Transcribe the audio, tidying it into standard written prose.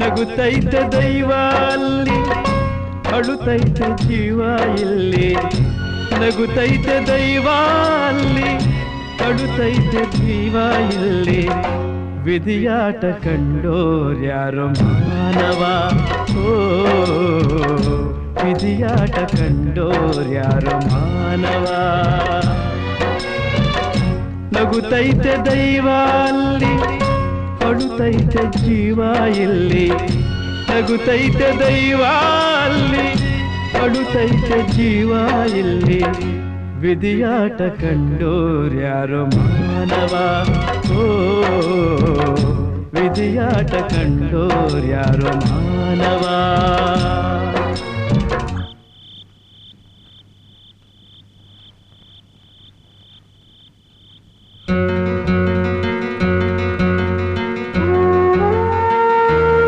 ನಗುತ್ತೈತೆ ದೈವ ಅಲ್ಲಿ, ಅಳುತ್ತೈತೆ ಜೀವ ಇಲ್ಲಿ. ನಗುತ್ತೈತೆ ದೈವ ಅಲ್ಲಿ, ಅಳುತ್ತೈತೆ ಜೀವ ಇಲ್ಲಿ. ವಿಧಿಯಾಟ ಕಂಡೋರ್ಯಾರೋ ಮಾನವ, ಓ ವಿಧಿಯಾಟ ಕಂಡೋರ್ಯಾರೋ ಮಾನವ. ನಗುತ್ತೈತೆ ದೈವ ಅಲ್ಲಿ, ಅಳುತ್ತೈತೆ ಜೀವ ಇಲ್ಲಿ. ನಗುತ್ತೈತೆ ದೈವ ಅಲ್ಲಿ, ಅಳುತ್ತೈತೆ ಜೀವ ಇಲ್ಲಿ. ವಿಧಿಯಾಟ ಕಂಡೋರ್ಯಾರೋ ಮಾನವ, ಓ ವಿಧಿಯಾಟ ಕಂಡೋರ್ಯಾರೋ ಮಾನವ.